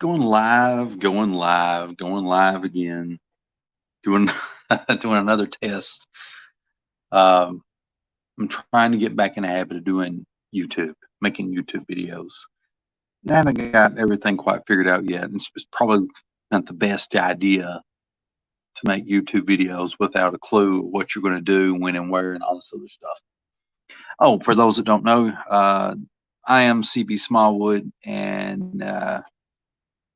Going live, going live, going live again, doing doing another test. I'm trying to get back in the habit of doing YouTube, making YouTube videos. I haven't got everything quite figured out yet. It's probably not the best idea to make YouTube videos without a clue what you're going to do, when and where, and all this other stuff. Oh, for those that don't know, I am CB Smallwood, and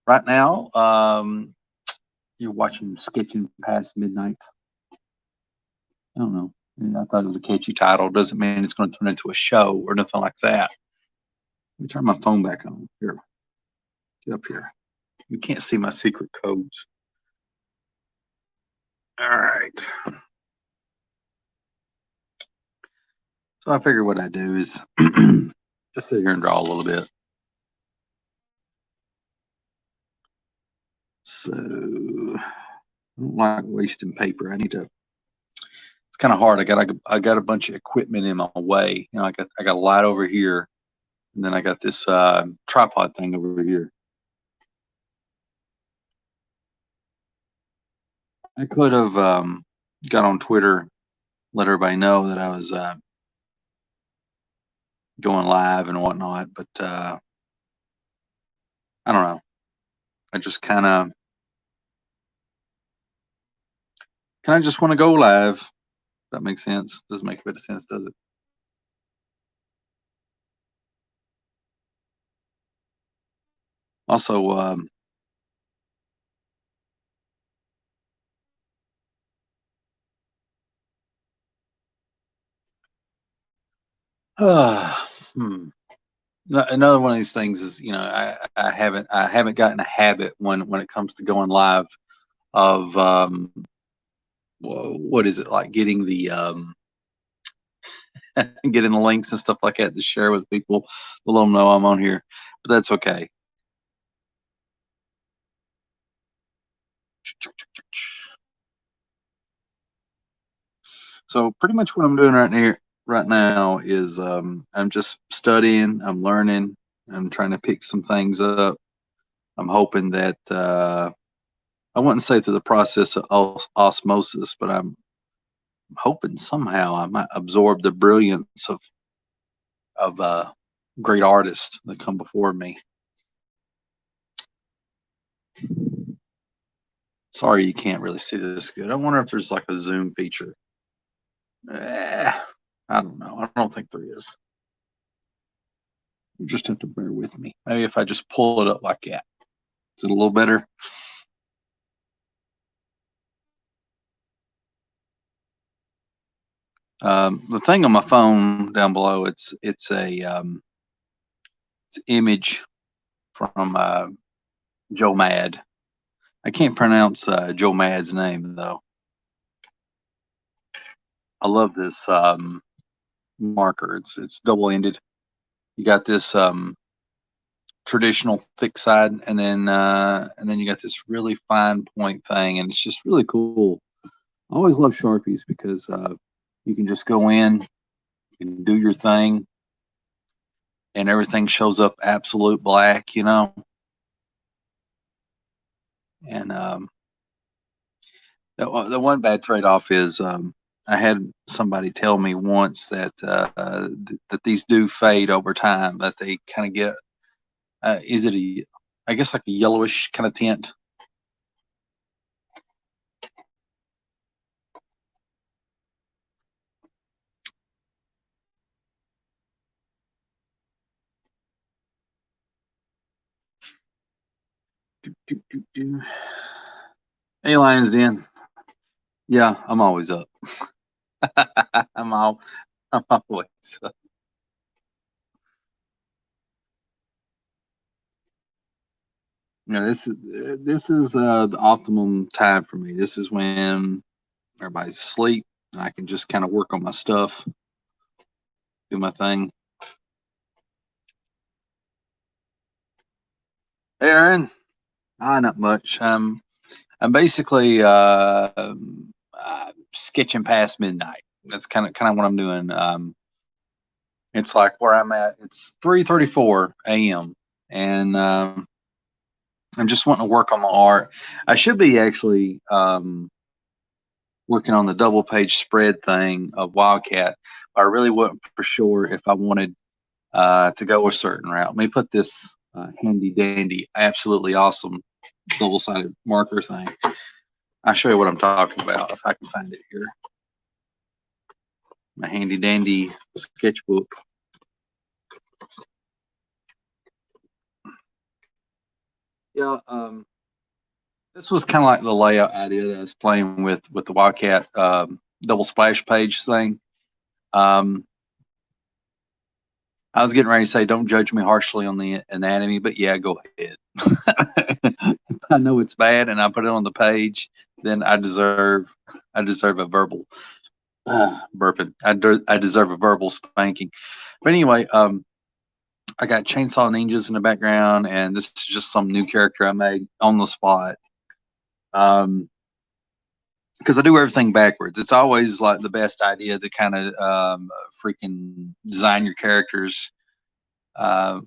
right now, you're watching Sketching Past Midnight. I don't know. I thought it was a catchy title. Doesn't mean it's going to turn into a show or nothing like that. Let me turn my phone back on. Here. Get up here. You can't see my secret codes. All right. So I figured what I do is just sit here and draw a little bit. So I don't like wasting paper. I need to. It's kind of hard. I got a bunch of equipment in my way. You know, I got a light over here, and then I got this tripod thing over here. I could have got on Twitter, let everybody know that I was going live and whatnot, but I don't know. I just kind of just want to go live. That makes sense. Doesn't make a bit of sense, does it? Also, another one of these things is, you know, I haven't gotten a habit when it comes to going live of what is it, like getting the getting the links and stuff like that to share with people to let them know I'm on here, but that's okay. So pretty much what I'm doing right now is I'm just studying, I'm learning, I'm trying to pick some things up. I'm hoping that I wouldn't say through the process of osmosis, but I'm hoping somehow I might absorb the brilliance of great artists that come before me. Sorry you can't really see this good. I wonder if there's like a zoom feature. I don't know. I don't think there is. You just have to bear with me. Maybe if I just pull it up like that. Is it a little better? The thing on my phone down below, it's it's image from Joe Mad. I can't pronounce Joe Mad's name though. I love this marker. It's double-ended. You got this traditional thick side, and then you got this really fine point thing, and it's just really cool. I always love Sharpies because you can just go in and do your thing, and everything shows up absolute black, you know. And the one bad trade-off is I had somebody tell me once that that these do fade over time, that they kind of get is it I guess like a yellowish kind of tint. Hey, Lions Den. Yeah, I'm always up. I'm all I'm always up. You know, this is the optimum time for me. This is when everybody's asleep and I can just kind of work on my stuff, do my thing. Hey, Aaron. Not much. I'm basically sketching past midnight. That's kind of what I'm doing. It's like where I'm at. It's 3:34 a.m. and I'm just wanting to work on my art. I should be actually working on the double page spread thing of Wildcat. I really wasn't for sure if I wanted to go a certain route. Let me put this handy dandy, absolutely awesome double sided marker thing. I'll show you what I'm talking about if I can find it here. My handy dandy sketchbook. Yeah, this was kind of like the layout idea that I was playing with the Wildcat double splash page thing. I was getting ready to say, don't judge me harshly on the anatomy, but yeah, go ahead. I know it's bad, and I put it on the page, then I deserve a verbal burping. I deserve a verbal spanking. But anyway, I got Chainsaw Ninjas in the background, and this is just some new character I made on the spot. Because I do everything backwards. It's always like the best idea to kind of freaking design your characters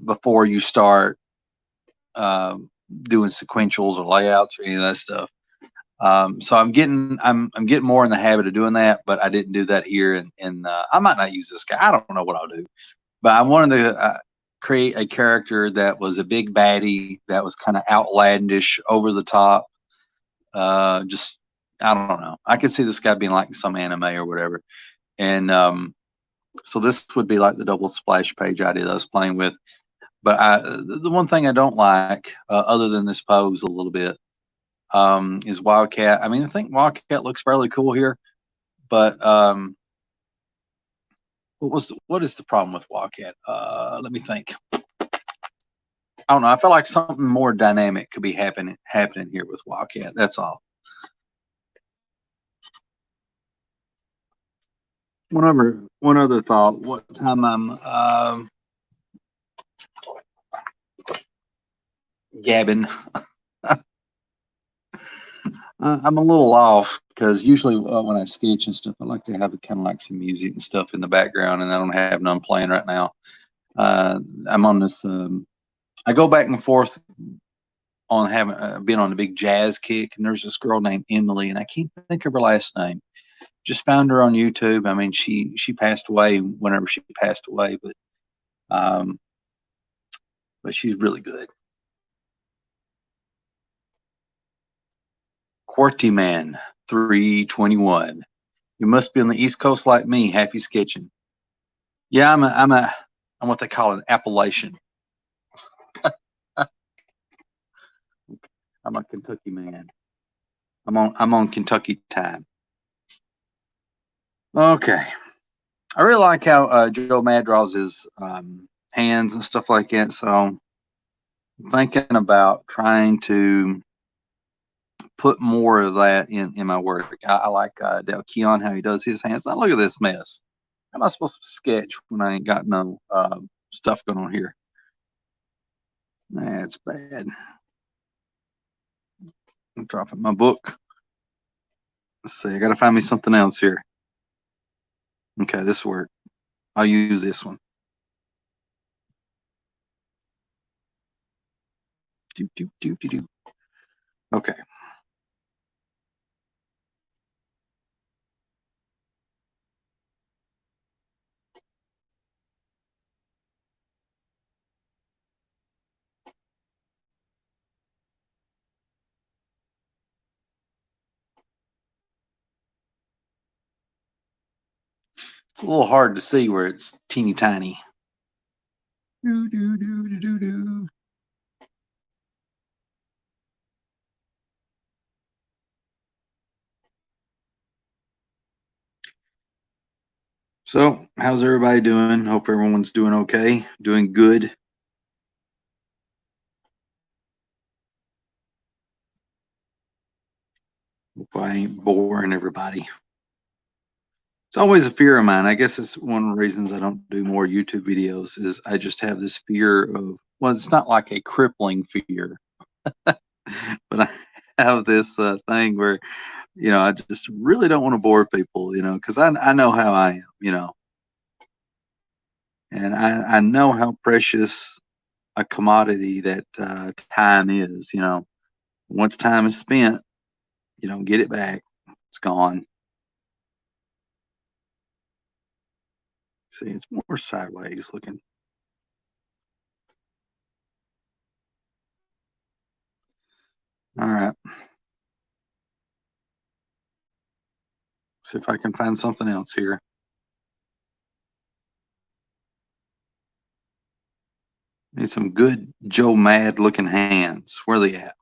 before you start doing sequentials or layouts or any of that stuff. So I'm getting more in the habit of doing that, but I didn't do that here, and I might not use this guy. I don't know what I'll do, but I wanted to create a character that was a big baddie, that was kind of outlandish, over the top. Just I don't know. I could see this guy being like some anime or whatever, and so this would be like the double splash page idea that I was playing with. But the one thing I don't like, other than this pose a little bit, is Wildcat. I mean, I think Wildcat looks fairly cool here, but what is the problem with Wildcat? Let me think. I don't know. I feel like something more dynamic could be happening here with Wildcat. That's all. One other thought. What time I'm gabbing. I'm a little off because usually when I sketch and stuff, I like to have kind of like some music and stuff in the background, and I don't have none playing right now. I'm on this. I go back and forth on having been on a big jazz kick, and there's this girl named Emily, and I can't think of her last name. Just found her on YouTube. I mean, she passed away whenever she passed away, but she's really good. Quarty Man 321. You must be on the East Coast like me. Happy sketching. Yeah, I'm what they call an Appalachian. I'm a Kentucky man. I'm on Kentucky time. Okay. I really like how Joe Mad draws his hands and stuff like that. So I'm thinking about trying to put more of that in my work. I like Del Keon, how he does his hands. Now look at this mess. How am I supposed to sketch when I ain't got no stuff going on here? That's bad. I'm dropping my book. Let's see. I got to find me something else here. Okay, this worked. I'll use this one. Okay. It's a little hard to see where it's teeny tiny. Do, do, do, do, do, do. So, how's everybody doing? Hope everyone's doing okay, doing good. Hope I ain't boring everybody. It's always a fear of mine. I guess it's one of the reasons I don't do more YouTube videos is I just have this fear of, well, it's not like a crippling fear, but I have this thing where, I just really don't want to bore people, because I know how I am, and I know how precious a commodity that time is. Once time is spent, you don't get it back. It's gone. See, it's more sideways looking. All right. See if I can find something else here. Need some good Joe Mad looking hands. Where are they at?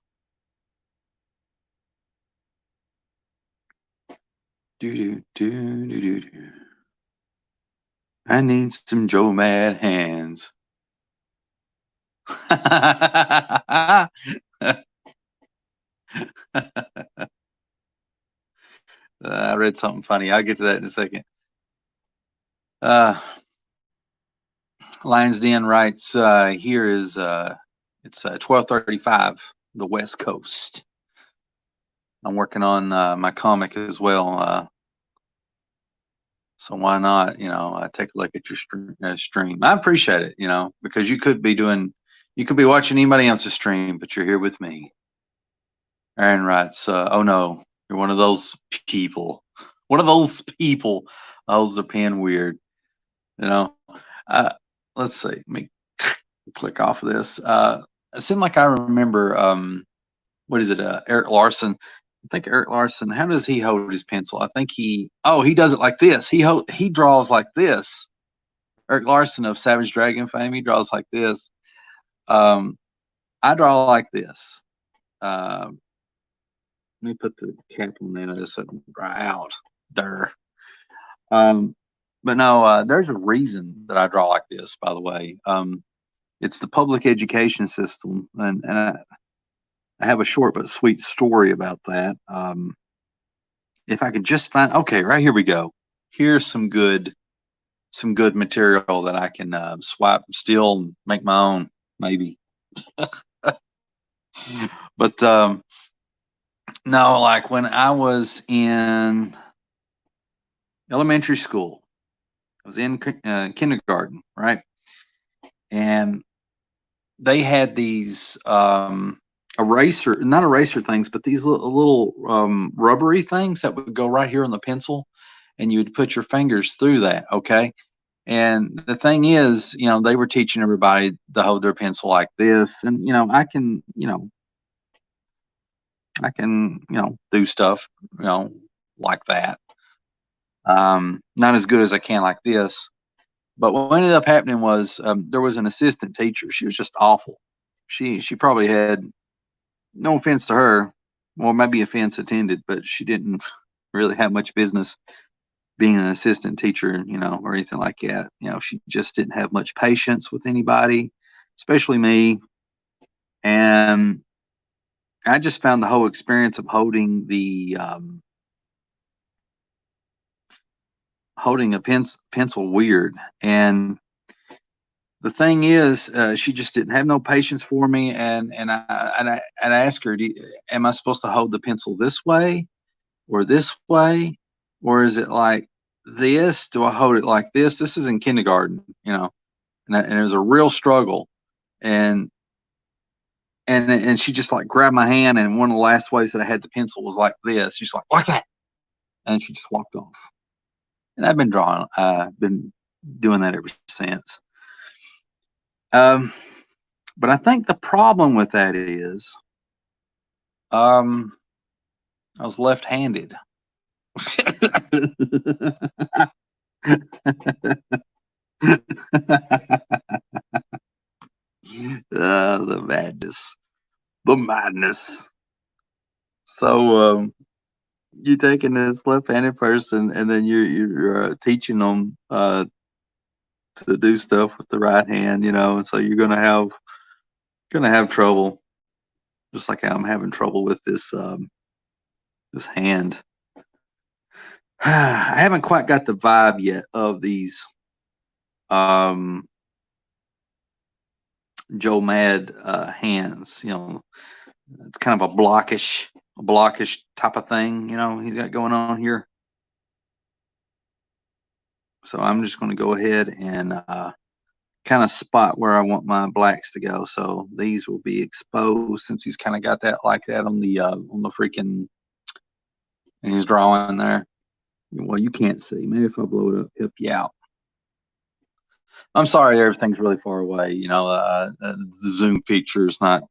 Do do do do do do. I need some Joe Mad hands. I read something funny. I'll get to that in a second. Lions Den writes, here is it's 12:35, the West Coast. I'm working on my comic as well. So why not, take a look at your stream. I appreciate it, because you could be watching anybody else's stream, but you're here with me. Aaron writes, oh no, you're one of those people. One of those people. Those are paying weird. Let's see. Let me click off of this. It seemed like I remember, what is it? Eric Larson. I think Eric Larson. How does he hold his pencil? I think he does it like this. He draws like this. Eric Larson of Savage Dragon fame. He draws like this. I draw like this. Let me put the cap on the end of this so it don't dry out. But no, there's a reason that I draw like this, by the way. It's the public education system, and I have a short but sweet story about that. If I could just find, okay, right here we go. Here's some good material that I can swipe and steal and make my own, maybe. But no, like when I was in elementary school, I was in kindergarten, right? And they had these not eraser things, but these little rubbery things that would go right here on the pencil, and you would put your fingers through that, okay? And the thing is, they were teaching everybody to hold their pencil like this, and I can do stuff, like that. Not as good as I can like this. But what ended up happening was there was an assistant teacher. She was just awful. She probably had, no offense to her, well, maybe offense intended, but she didn't really have much business being an assistant teacher, or anything like that. She just didn't have much patience with anybody, especially me. And I just found the whole experience of holding a pencil weird. And the thing is, she just didn't have no patience for me. And I asked her, am I supposed to hold the pencil this way or this way? Or is it like this? Do I hold it like this? This is in kindergarten, and it was a real struggle. And she just like grabbed my hand, and one of the last ways that I had the pencil was like this. She's like that. And she just walked off. And I've been drawing, been doing that ever since. But I think the problem with that is, I was left-handed. The madness. So you're taking this left-handed person, and then you're teaching them to do stuff with the right hand, and so you're gonna have trouble, just like I'm having trouble with this hand. I haven't quite got the vibe yet of these Joe Mad hands. It's kind of a blockish type of thing, he's got going on here. So I'm just going to go ahead and kind of spot where I want my blacks to go. So these will be exposed since he's kind of got that like that on the freaking, and he's drawing there. Well, you can't see. Maybe if I blow it up, help you out. I'm sorry, everything's really far away. The Zoom feature is not.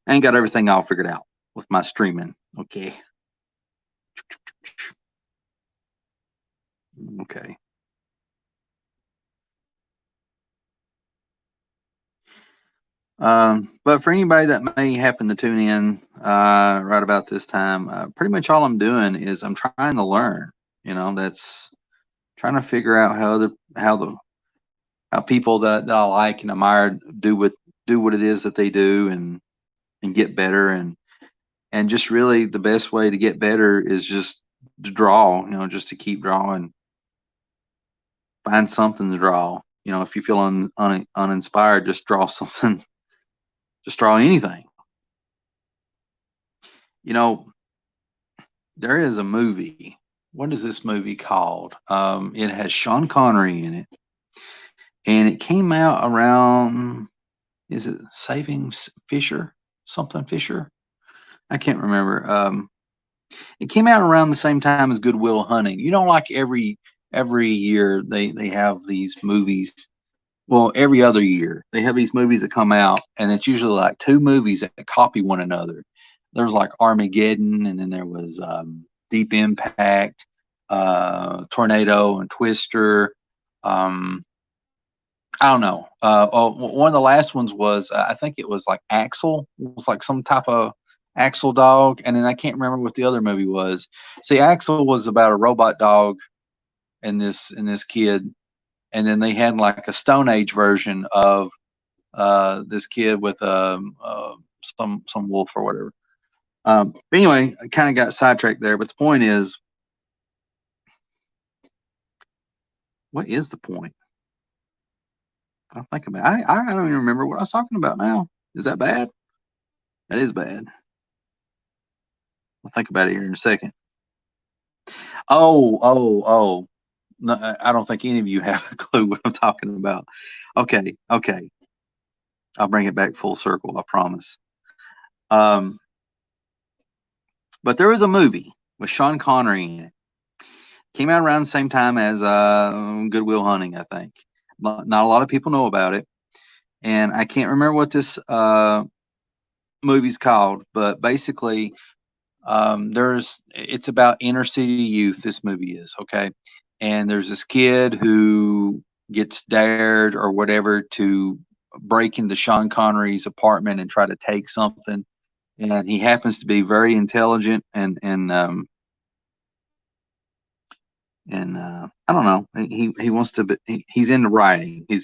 I ain't got everything all figured out with my streaming. Okay. Okay. But for anybody that may happen to tune in right about this time, pretty much all I'm doing is I'm trying to learn. That's trying to figure out how people that I like and admire do what it is that they do and get better and just really the best way to get better is just to draw. Just to keep drawing, find something to draw. If you feel uninspired, just draw something. Just draw anything. There is a movie. What is this movie called? It has Sean Connery in it, and it came out around. Is it Saving Fisher? Something Fisher? I can't remember. It came out around the same time as Good Will Hunting. Like every year they have these movies. Well, every other year they have these movies that come out, and it's usually like two movies that copy one another. There's like Armageddon, and then there was Deep Impact, Tornado, and Twister. I don't know. One of the last ones was I think it was like Axel. It was like some type of Axel dog, and then I can't remember what the other movie was. See, Axel was about a robot dog and this kid, and then they had like a Stone Age version of this kid with some wolf or whatever. But anyway, I kind of got sidetracked there. But the point is, what is the point? I think about it. I don't even remember what I was talking about now. Is that bad? That is bad. I'll think about it here in a second. Oh. No, I don't think any of you have a clue what I'm talking about. Okay. I'll bring it back full circle, I promise. But there was a movie with Sean Connery in it. Came out around the same time as Good Will Hunting, I think. Not a lot of people know about it. And I can't remember what this movie's called, but basically it's about inner city youth, this movie is, okay? And there's this kid who gets dared or whatever to break into Sean Connery's apartment and try to take something. And he happens to be very intelligent and I don't know. He wants to be, he's into writing. He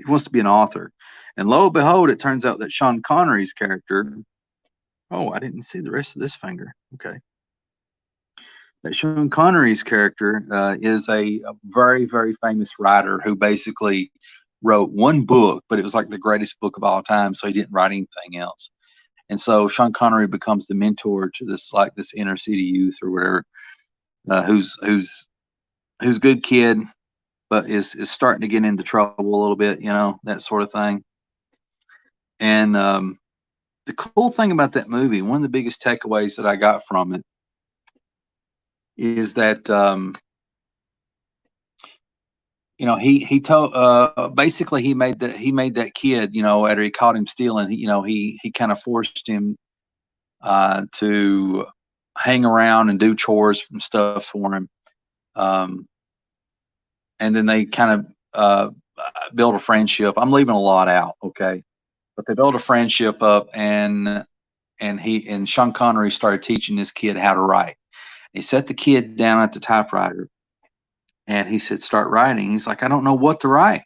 wants to be an author. And lo and behold, it turns out that Sean Connery's character. Oh, I didn't see the rest of this finger. Okay. That Sean Connery's character is a very, very famous writer who basically wrote one book, but it was like the greatest book of all time. So he didn't write anything else. And so Sean Connery becomes the mentor to this inner city youth or whatever, who's good kid, but is starting to get into trouble a little bit, that sort of thing. And the cool thing about that movie, one of the biggest takeaways that I got from it is that he told basically he made that kid, after he caught him stealing, he kind of forced him to hang around and do chores and stuff for him. And then they kind of build a friendship. I'm leaving a lot out, okay? But they built a friendship up, and Sean Connery started teaching this kid how to write. He set the kid down at the typewriter, and he said, "Start writing." He's like, "I don't know what to write."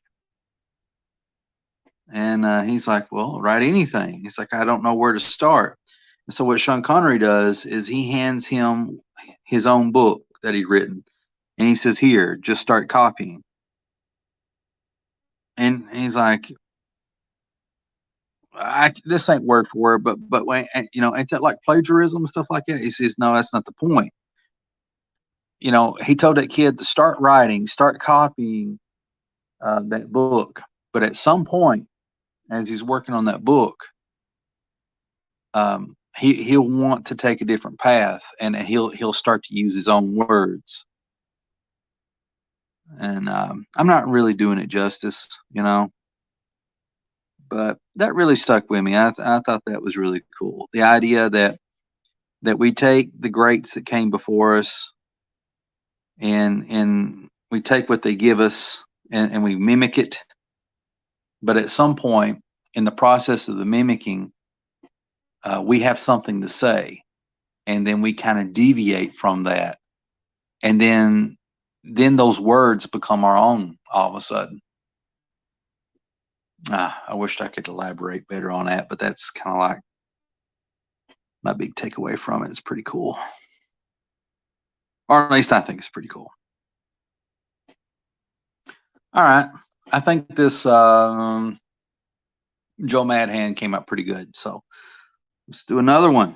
And he's like, "Well, write anything." He's like, "I don't know where to start." And so what Sean Connery does is he hands him his own book that he'd written, and he says, "Here, just start copying." And he's like, this ain't word for word, but ain't that like plagiarism and stuff like that? He says, no, that's not the point. He told that kid to start writing, start copying that book. But at some point, as he's working on that book, he'll want to take a different path, and he'll start to use his own words. And I'm not really doing it justice, but that really stuck with me. I thought that was really cool. The idea that we take the greats that came before us, and we take what they give us, and we mimic it. But at some point in the process of the mimicking, we have something to say, and then we kind of deviate from that, and then those words become our own all of a sudden. I wished I could elaborate better on that, but that's kind of like my big takeaway from it. It's pretty cool, or at least I think it's pretty cool. All right, I think this Joe Madhan came out pretty good, so let's do another one.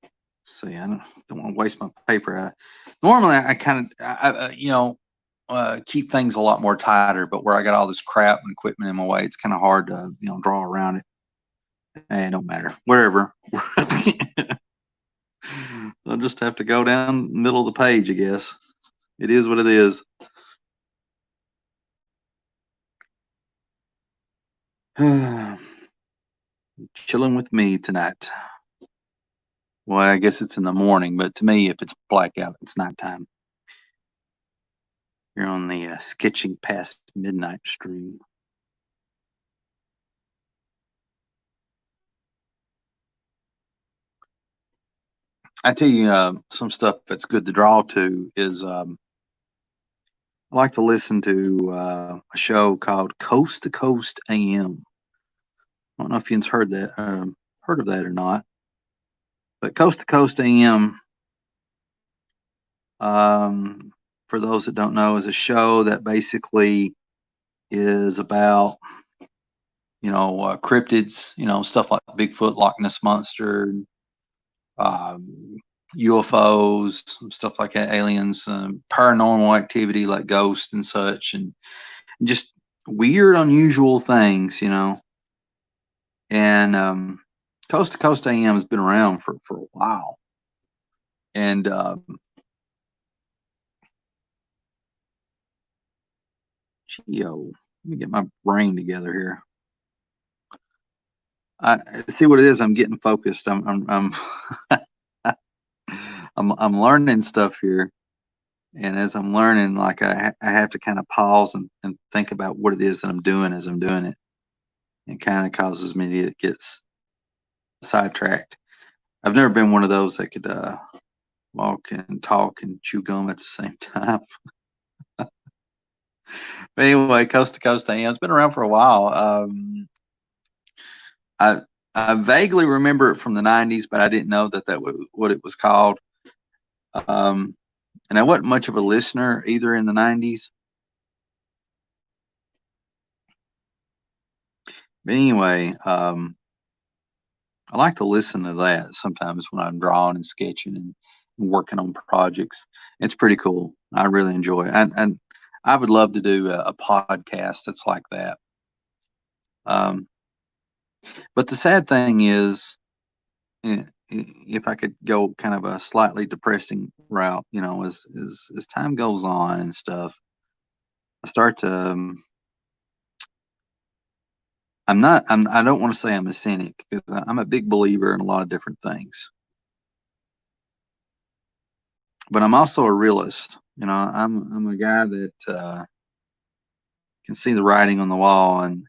Let's see, I don't want to waste my paper. Normally, I kind of, keep things a lot more tighter, but where I got all this crap and equipment in my way, it's kind of hard to, draw around it. It don't matter. Wherever. I'll just have to go down the middle of the page, I guess. It is what it is. Chilling with me tonight. Well, I guess it's in the morning, but to me, if it's blackout, it's nighttime. You're on the Sketching Past Midnight stream. I tell you, some stuff that's good to draw to is I like to listen to a show called Coast to Coast AM. I don't know if you've heard of that or not, but Coast to Coast AM, for those that don't know, is a show that basically is about cryptids, stuff like Bigfoot, Loch Ness monster, UFOs, stuff like that, aliens, paranormal activity like ghosts and such, and just weird, unusual things, And Coast to Coast AM has been around for a while, and let me get my brain together here. I see what it is. I'm getting focused. I'm I'm learning stuff here, and as I'm learning, like I have to kind of pause and think about what it is that I'm doing as I'm doing it. It kind of causes me to get sidetracked. I've never been one of those that could walk and talk and chew gum at the same time. But anyway, Coast to Coast AM, it's been around for a while. I vaguely remember it from the 90s, but I didn't know that was what it was called. And I wasn't much of a listener either in the 90s. But anyway, I like to listen to that sometimes when I'm drawing and sketching and working on projects. It's pretty cool. I really enjoy it. And I would love to do a podcast that's like that. But the sad thing is, if I could go kind of a slightly depressing route, as time goes on and stuff, I start to. I don't want to say I'm a cynic, because I'm a big believer in a lot of different things. But I'm also a realist. I'm a guy that can see the writing on the wall, and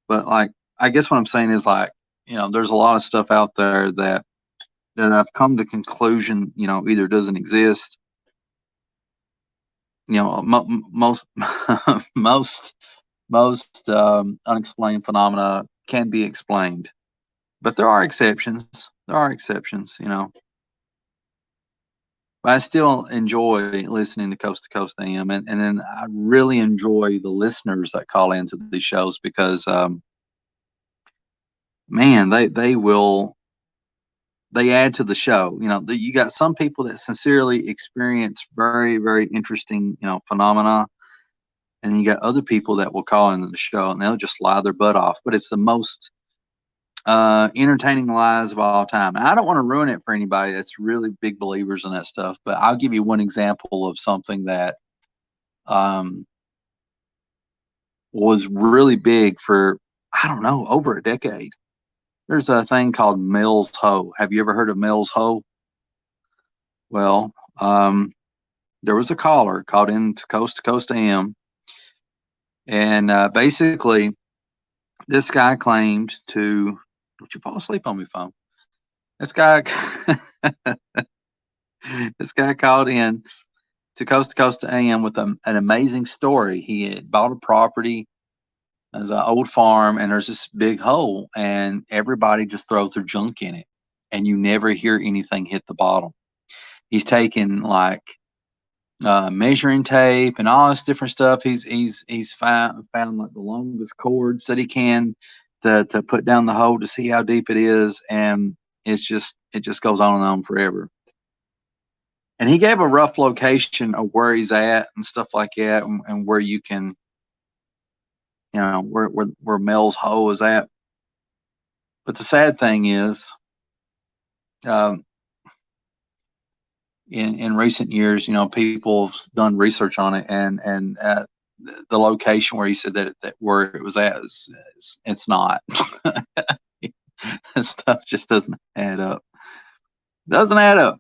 but like, I guess what I'm saying is, like, there's a lot of stuff out there that I've come to conclusion, either doesn't exist, most most unexplained phenomena can be explained, but there are exceptions. But I still enjoy listening to Coast AM, and then I really enjoy the listeners that call into these shows, because man, they add to the show. You know, you got some people that sincerely experience very, very interesting, you know, phenomena, and then you got other people that will call into the show and they'll just lie their butt off. But it's the most entertaining lies of all time. And I don't want to ruin it for anybody that's really big believers in that stuff, but I'll give you one example of something that um, was really big for, I don't know, over a decade. There's a thing called Mel's Hoe. Have you ever heard of Mel's Hoe? Well, there was a caller called in to Coast AM, and basically, this guy claimed to. Don't you fall asleep on me, phone? This guy, this guy called in to Coast AM with an amazing story. He had bought a property. There's an old farm, and there's this big hole, and everybody just throws their junk in it, and you never hear anything hit the bottom. He's taken like measuring tape and all this different stuff. He's found like the longest cords that he can to put down the hole to see how deep it is, and it just goes on and on forever. And he gave a rough location of where he's at and stuff like that, and where you can, you know, where Mel's Hoe is at. But the sad thing is, um, in recent years, you know, people have done research on it, and the location where he said that where it was at is it's not. That stuff just doesn't add up. Doesn't add up.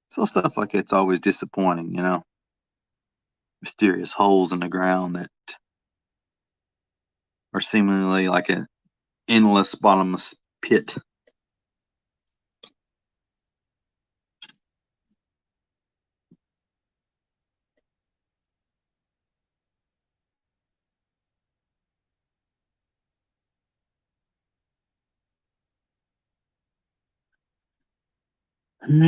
So stuff like it's always disappointing, you know. Mysterious holes in the ground that are seemingly like an endless bottomless pit. Well,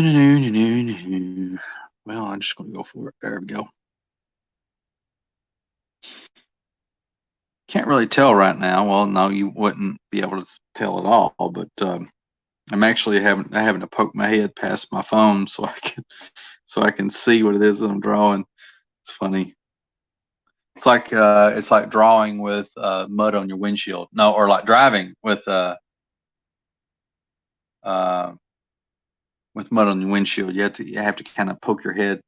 I'm just going to go for it. There we go. Can't really tell right now. Well, no, you wouldn't be able to tell at all. But I'm actually having to poke my head past my phone so I can see what it is that I'm drawing. It's funny. It's like drawing with mud on your windshield. No, or like driving uh, with mud on your windshield. You have to kind of poke your head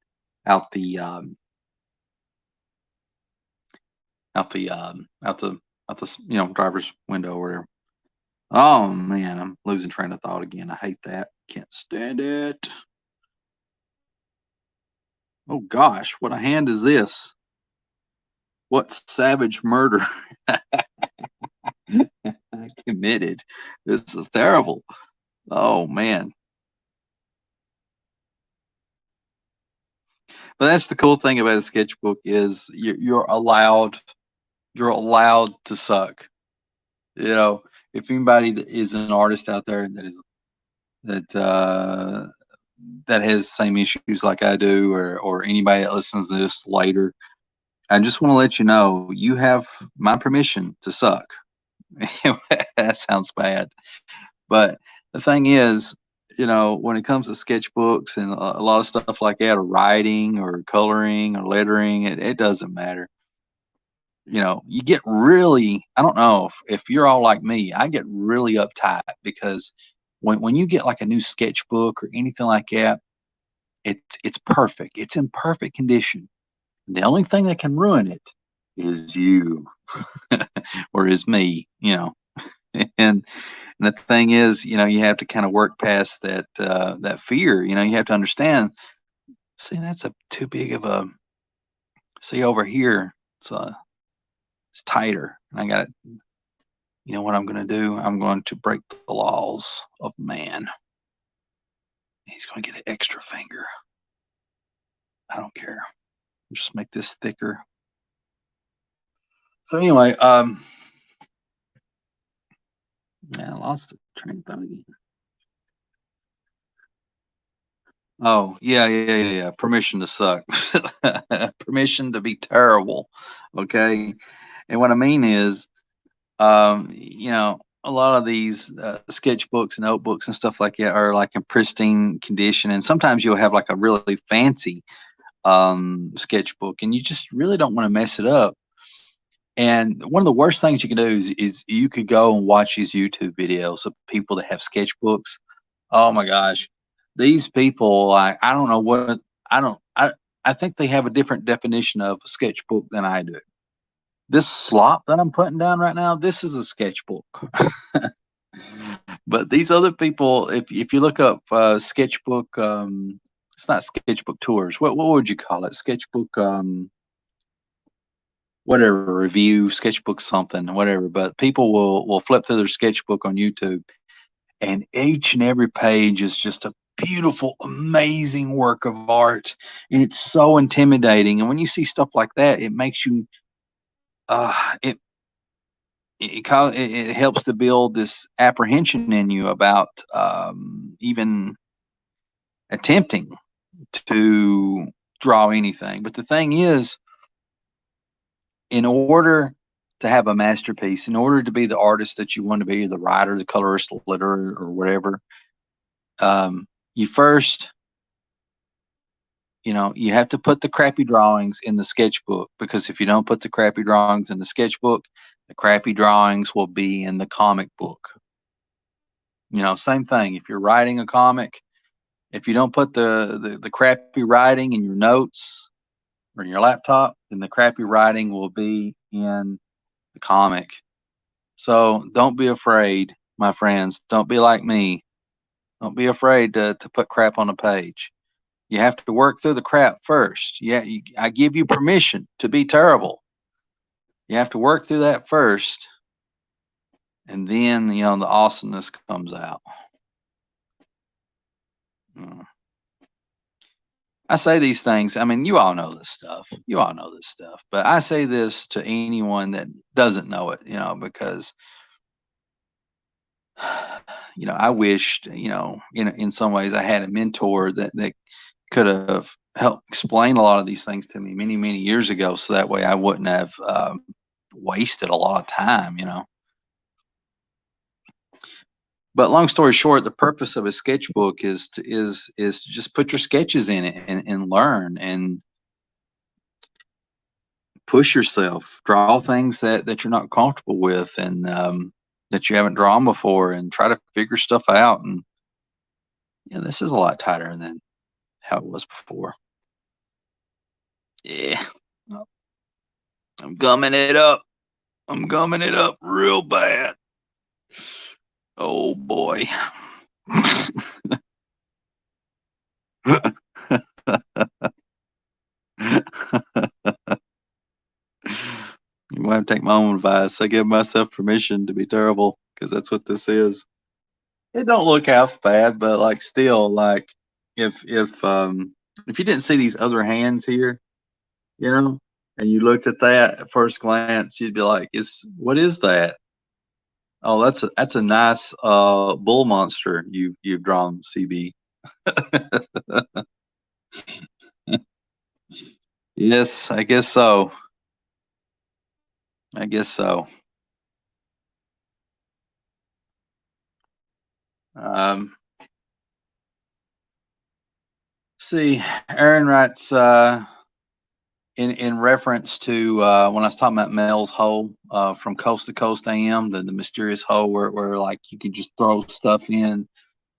out the out the out the driver's window or whatever. Oh man, I'm losing train of thought again. I hate that. Can't stand it. Oh gosh, what a hand is this? What savage murder I committed? This is terrible. Oh man. But that's the cool thing about a sketchbook is you're allowed to suck. You know, if anybody that is an artist out there that that has the same issues like I do, or anybody that listens to this later, I just want to let you know you have my permission to suck. That sounds bad, but the thing is, you know, when it comes to sketchbooks and a lot of stuff like that, or writing or coloring or lettering, it doesn't matter. You know, you get really, I don't know if you're all like me, I get really uptight because when you get like a new sketchbook or anything like that, it's perfect. It's in perfect condition. The only thing that can ruin it is you or is me, you know. And the thing is, you know, you have to kind of work past that fear. You know, you have to understand. See, that's a too big of a. See over here, it's tighter, and I got it. You know what I'm going to do? I'm going to break the laws of man. He's going to get an extra finger. I don't care. Just make this thicker. So anyway, I lost the train of thought again. Oh, yeah. Permission to suck. Permission to be terrible. Okay. And what I mean is, you know, a lot of these sketchbooks and notebooks and stuff like that are like in pristine condition, and sometimes you'll have like a really fancy sketchbook, and you just really don't want to mess it up. And one of the worst things you can do is you could go and watch these YouTube videos of people that have sketchbooks. Oh my gosh, these people, like, I don't know what, I don't, I think they have a different definition of a sketchbook than I do. This slop that I'm putting down right now, this is a sketchbook. But these other people, if you look up sketchbook, it's not sketchbook tours. What would you call it? Sketchbook, whatever, review, sketchbook something, whatever. But people will flip through their sketchbook on YouTube, and each and every page is just a beautiful, amazing work of art, and it's so intimidating. And when you see stuff like that, it makes you, uh, it it helps to build this apprehension in you about even attempting to draw anything. But the thing is, in order to have a masterpiece, in order to be the artist that you want to be, the writer, the colorist, the letterer, or whatever, you first, you know, you have to put the crappy drawings in the sketchbook, because if you don't put the crappy drawings in the sketchbook, the crappy drawings will be in the comic book. You know, same thing. If you're writing a comic, if you don't put the crappy writing in your notes or in your laptop, then the crappy writing will be in the comic. So don't be afraid, my friends. Don't be like me. Don't be afraid to put crap on a page. You have to work through the crap first. Yeah, I give you permission to be terrible. You have to work through that first, and then, you know, the awesomeness comes out. Mm. I say these things. I mean, you all know this stuff. You all know this stuff. But I say this to anyone that doesn't know it, you know, because, you know, I wished, you know, in some ways I had a mentor that could have helped explain a lot of these things to me many, many years ago. So that way I wouldn't have wasted a lot of time, you know. But long story short, the purpose of a sketchbook is to just put your sketches in it and learn and push yourself, draw things that you're not comfortable with, and that you haven't drawn before, and try to figure stuff out. And you know, this is a lot tighter than how it was before. Yeah, I'm gumming it up. I'm gumming it up real bad. Oh boy. You might have to take my own advice. I give myself permission to be terrible, because that's what this is. It don't look half bad, but like still, like if you didn't see these other hands here, you know, and you looked at that at first glance, you'd be like, "Is what is that?" Oh, that's a nice bull monster you've drawn, CB. Yes, I guess so. I guess so. Um, see, Aaron writes in reference to when I was talking about Mel's hole from Coast to Coast AM, the mysterious hole where like you could just throw stuff in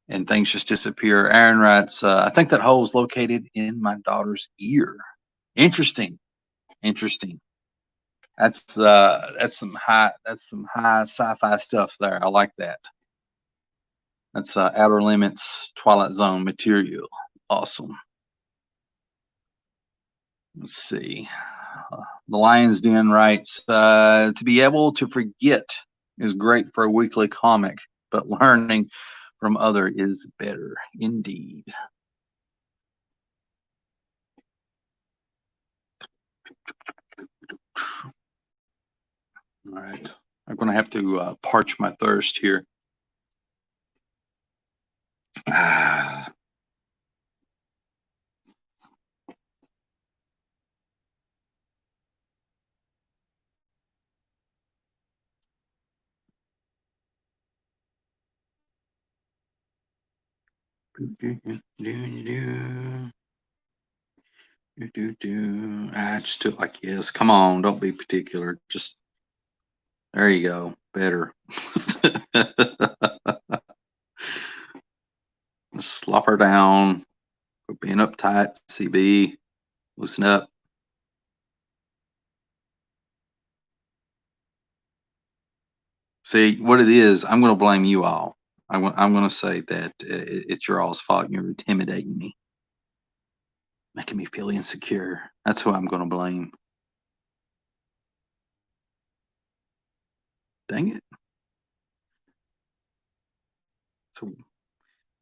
and things just disappear. Aaron writes, I think that hole is located in my daughter's ear. Interesting, interesting. That's some high sci-fi stuff there. I like that. That's Outer Limits Twilight Zone material. Awesome. Let's see. The Lion's Den writes, to be able to forget is great for a weekly comic, but learning from other is better indeed. All right. I'm going to have to parch my thirst here. Ah. Just do it like yes. Come on, don't be particular. Just there you go. Better. Slop her down. Quit being uptight. CB. Loosen up. See what it is. I'm going to blame you all. I'm going to say that it's your all's fault. You're intimidating me, making me feel insecure. That's who I'm going to blame. Dang it. So,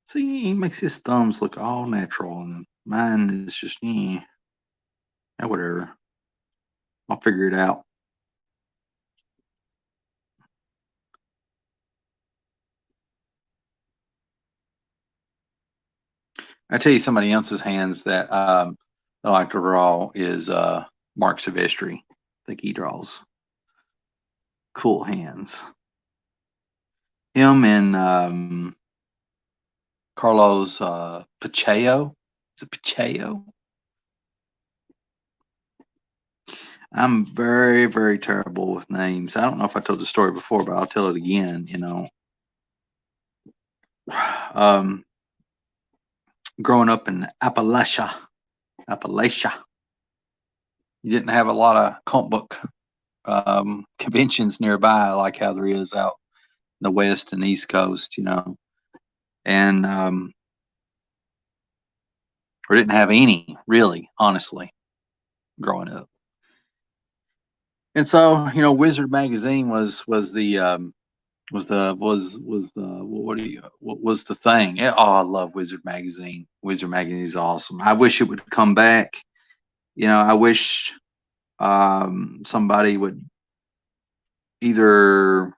see, he makes his thumbs look all natural, and mine is just, yeah, whatever. I'll figure it out. I tell you, somebody else's hands that I like to draw is Mark Silvestri. I think he draws cool hands. Him and Carlos Pacheco. Is it Pacheco? I'm very, very terrible with names. I don't know if I told the story before, but I'll tell it again. Growing up in Appalachia, you didn't have a lot of comic book conventions nearby like how there is out in the West and East Coast, and we didn't have any really, honestly, growing up. And so, Wizard magazine was the thing. Yeah, oh, I love Wizard magazine. Wizard magazine is awesome. I wish it would come back. I wish somebody would either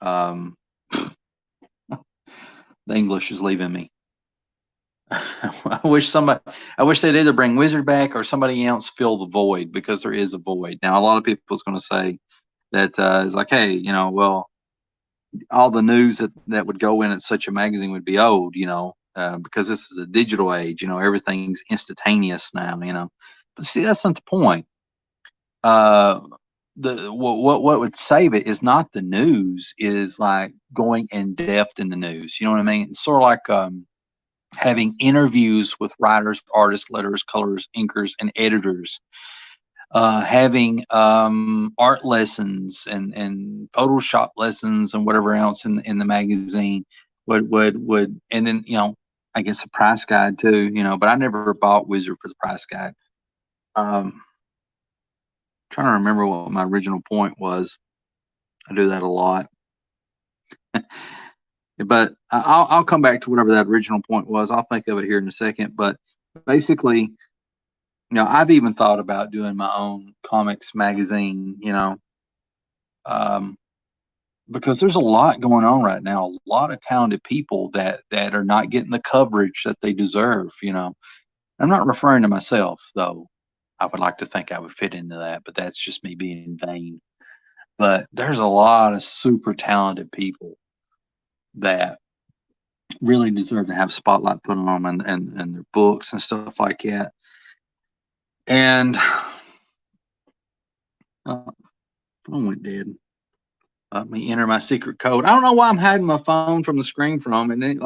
the English is leaving me. I wish they'd either bring Wizard back or somebody else fill the void, because there is a void. Now, a lot of people's going to say that it's like, hey, well, all the news that would go in such a magazine would be old, because this is a digital age. Everything's instantaneous now. But see, that's not the point. What would save it is not the news, is like going in depth in the news. You know what I mean? It's sort of like having interviews with writers, artists, letters, colors, inkers, and editors, having art lessons and Photoshop lessons and whatever else in the magazine would and then I guess a price guide too, but I never bought Wizard for the price guide. Trying to remember what my original point was. I do that a lot. But I'll come back to whatever that original point was. I'll think of it here in a second. But basically, I've even thought about doing my own comics magazine, because there's a lot going on right now, a lot of talented people that are not getting the coverage that they deserve. I'm not referring to myself, though. I would like to think I would fit into that, but that's just me being vain. But there's a lot of super talented people that really deserve to have spotlight put on them and their books and stuff like that. And phone went dead. Let me enter my secret code. I don't know why I'm hiding my phone from the screen from, and then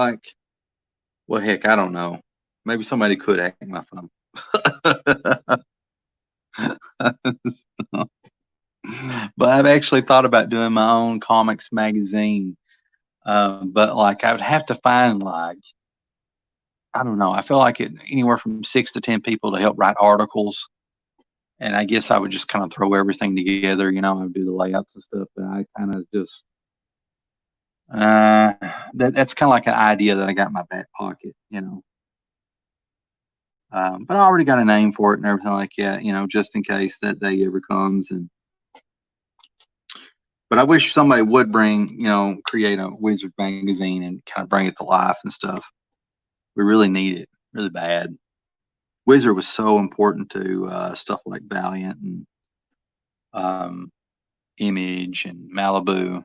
well, heck, I don't know. Maybe somebody could hack my phone. But I've actually thought about doing my own comics magazine. But I would have to find I don't know. I feel like anywhere from 6 to 10 people to help write articles. And I guess I would just kind of throw everything together, I would do the layouts and stuff, but I kind of just, that's kind of like an idea that I got in my back pocket, but I already got a name for it and everything like that, just in case that day ever comes. But I wish somebody would create a Wizard magazine and kind of bring it to life and stuff. We really need it, really bad. Wizard was so important to stuff like Valiant and Image and Malibu.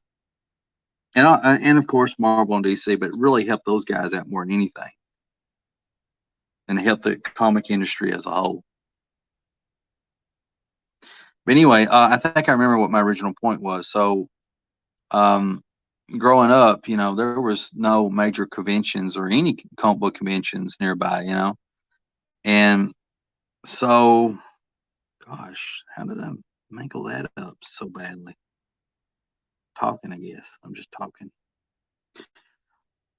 and of course Marvel and DC, but it really helped those guys out more than anything, and helped the comic industry as a whole. But anyway, I think I remember what my original point was. So, um, growing up, there was no major conventions or any comic book conventions nearby, and so, gosh, how did I mangle that up so badly? Talking, I guess. I'm just talking.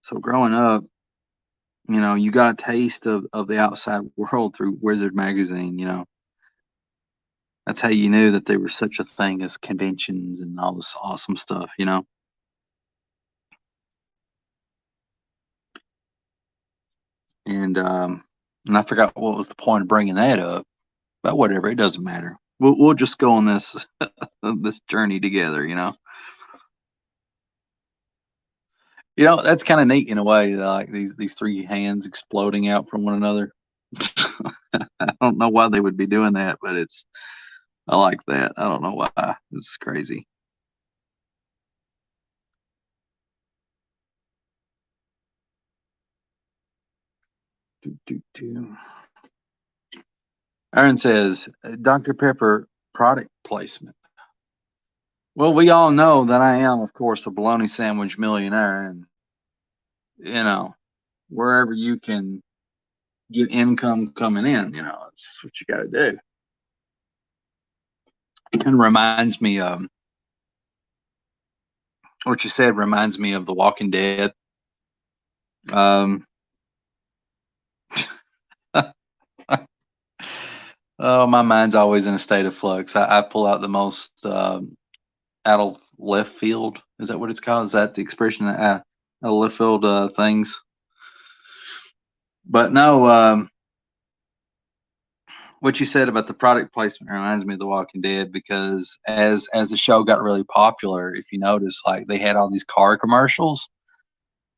So growing up, you got a taste of the outside world through Wizard magazine. That's how you knew that there was such a thing as conventions and all this awesome stuff. And I forgot what was the point of bringing that up, but whatever, it doesn't matter. We'll just go on this this journey together. That's kind of neat in a way, like these three hands exploding out from one another. I don't know why they would be doing that, but I like that. I don't know why. It's crazy. Do, do, do. Aaron says, Dr. Pepper product placement. Well, we all know that I am, of course, a bologna sandwich millionaire, and you know, wherever you can get income coming in, it's what you got to do. It kind of reminds me, what you said reminds me of The Walking Dead. Um, oh, my mind's always in a state of flux. I pull out the most out of left field. Is that what it's called? Is that the expression? Out of left field things. But no, what you said about the product placement reminds me of The Walking Dead, because as the show got really popular, if you notice, like they had all these car commercials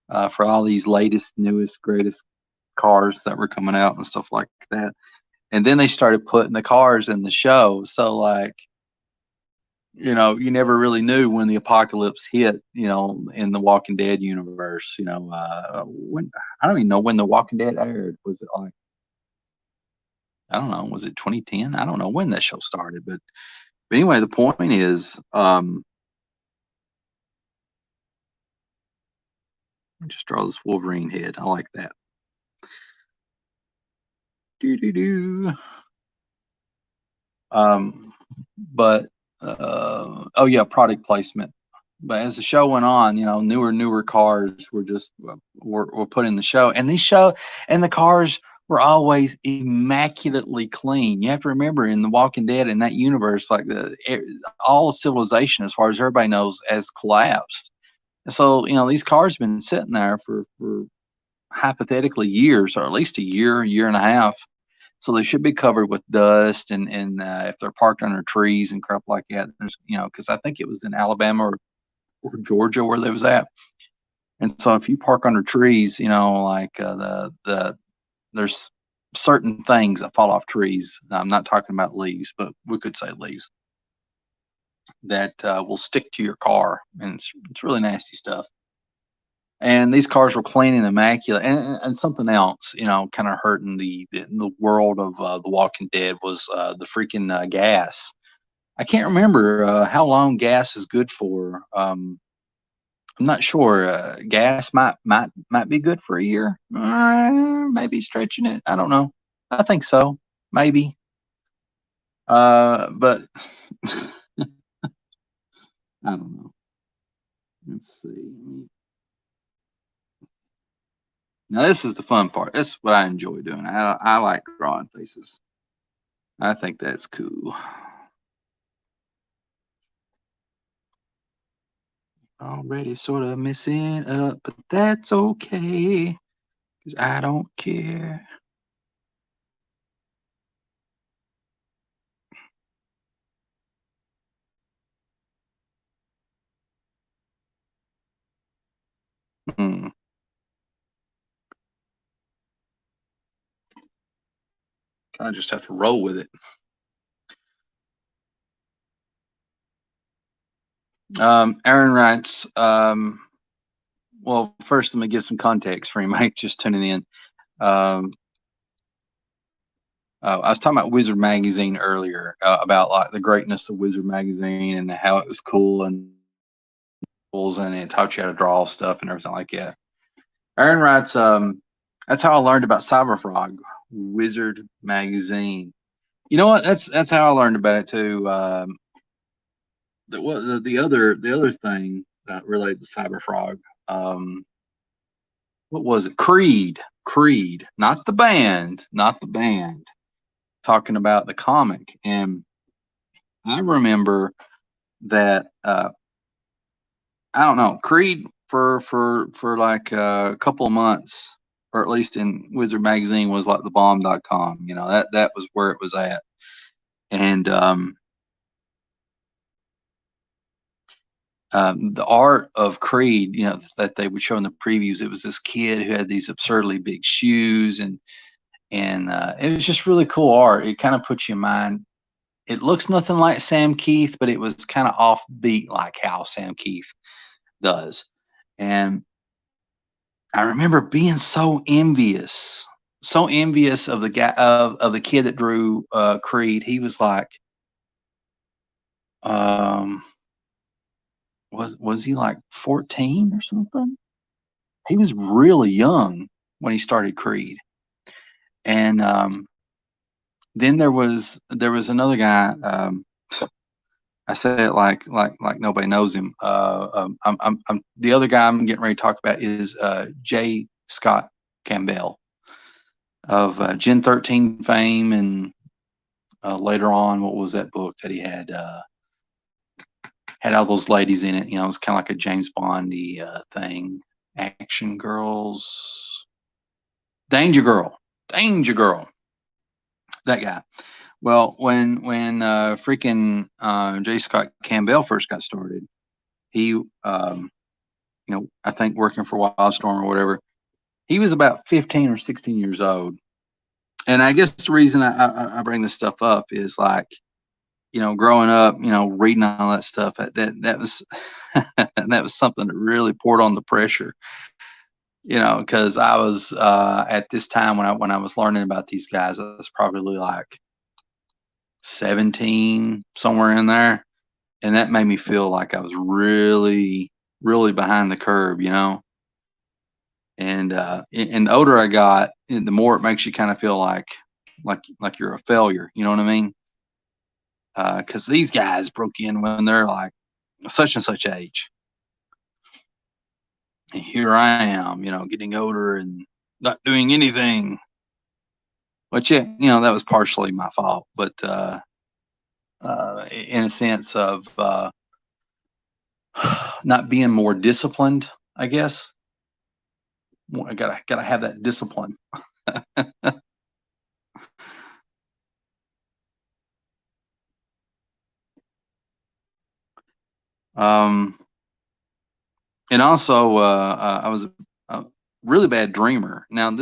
for all these latest, newest, greatest cars that were coming out and stuff like that. And then they started putting the cars in the show. So like, you never really knew when the apocalypse hit, in the Walking Dead universe. When I don't even know when the Walking Dead aired. Was it like, I don't know, was it 2010? I don't know when that show started, but anyway, the point is, just draw this Wolverine head. I like that. Do do do. But oh yeah, product placement. But as the show went on, newer cars were just were put in the show, and the cars were always immaculately clean. You have to remember, in The Walking Dead, in that universe, like all civilization, as far as everybody knows, has collapsed. So these cars have been sitting there for hypothetically years, or at least a year and a half. So they should be covered with dust, and if they're parked under trees and crap like that, there's because I think it was in Alabama or Georgia where they was at. And so if you park under trees, like the there's certain things that fall off trees. I'm not talking about leaves, but we could say leaves that will stick to your car, and it's really nasty stuff. And these cars were clean and immaculate. And something else, kind of hurting the world of The Walking Dead was the freaking gas. I can't remember how long gas is good for. I'm not sure. Gas might be good for a year. Maybe stretching it. I don't know. I think so. Maybe. But I don't know. Let's see. Now this is the fun part. This is what I enjoy doing. I like drawing faces. I think that's cool. Already sort of messing up, but that's okay, because I don't care. Hmm. Kind of just have to roll with it. Aaron writes, well, first let me give some context for you, Mike, just tuning in. Um, I was talking about Wizard Magazine earlier, about like the greatness of Wizard Magazine and how it was cool and it taught you how to draw stuff and everything like that. Aaron writes, that's how I learned about Cyberfrog, Wizard Magazine. You know what? That's how I learned about it too. The other thing that related to Cyberfrog, what was it? Creed, not the band, talking about the comic. And I remember that, I don't know, Creed for like a couple of months, or at least in Wizard Magazine, was like the bomb.com. You know, that was where it was at. And the art of Creed, you know, that they would show in the previews, it was this kid who had these absurdly big shoes, and it was just really cool art. It kind of puts you in mind. It looks nothing like Sam Keith, but it was kind of offbeat like how Sam Keith does. And I remember being so envious of the guy, of the kid that drew Creed. He was like, um, was he like 14 or something? He was really young when he started Creed. And then there was another guy. I say it like nobody knows him. I'm the other guy I'm getting ready to talk about is J. Scott Campbell of Gen 13 fame, and later on, what was that book that he had all those ladies in it? You know, it was kind of like a James Bondy thing. Action Girls, Danger Girl, that guy. Well, when freaking J. Scott Campbell first got started, he I think working for Wildstorm or whatever, he was about 15 or 16 years old. And I guess the reason I bring this stuff up is like, growing up, reading all that stuff, that was that was something that really poured on the pressure, because I was at this time when I was learning about these guys, I was probably like 17, somewhere in there. And that made me feel like I was really, really behind the curve. And the older I got, the more it makes you kind of feel like you're a failure. You know what I mean? Because these guys broke in when they're like such and such age, and here I am, getting older and not doing anything. Which, that was partially my fault, but in a sense of not being more disciplined, I guess. I gotta have that discipline. um, and also, I was a really bad dreamer. Now,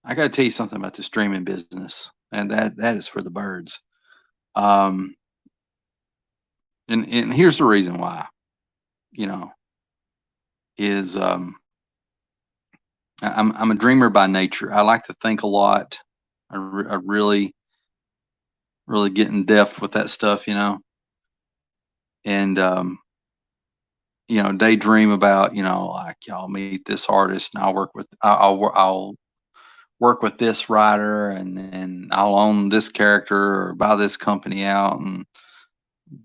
I got to tell you something about this dreaming business, and that is for the birds. Um, and here's the reason why. You know, is I'm a dreamer by nature. I like to think a lot. I really, really get in depth with that stuff. And daydream about, like, I'll meet this artist and I'll work with this writer, and then I'll own this character or buy this company out and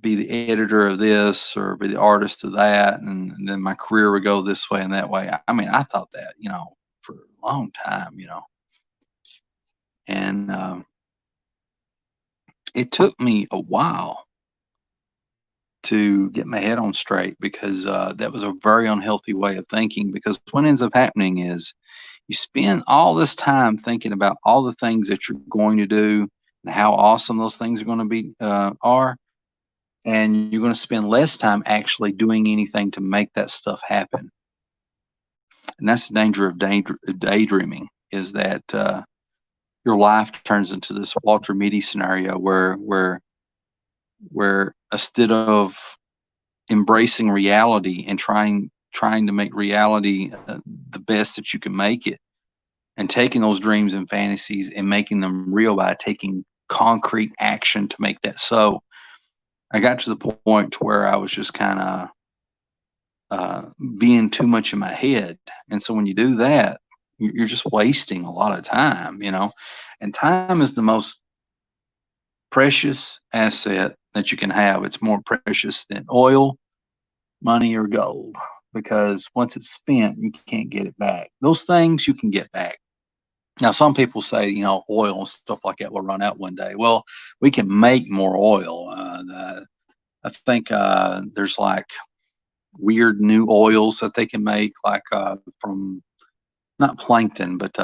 be the editor of this or be the artist of that, and then my career would go this way and that way. I mean, I thought that, for a long time, and it took me a while to get my head on straight, because that was a very unhealthy way of thinking. Because what ends up happening is you spend all this time thinking about all the things that you're going to do and how awesome those things are going to be, and you're going to spend less time actually doing anything to make that stuff happen. And that's the danger of daydreaming, is that your life turns into this Walter Mitty scenario where instead of embracing reality and trying to make reality the best that you can make it, and taking those dreams and fantasies and making them real by taking concrete action to make that so. I got to the point where I was just kind of being too much in my head. And so when you do that, you're just wasting a lot of time, and time is the most precious asset that you can have. It's more precious than oil, money, or gold, because once it's spent, you can't get it back. Those things you can get back. Now, some people say, oil and stuff like that will run out one day. Well, we can make more oil. I think there's like weird new oils that they can make, like from not plankton, but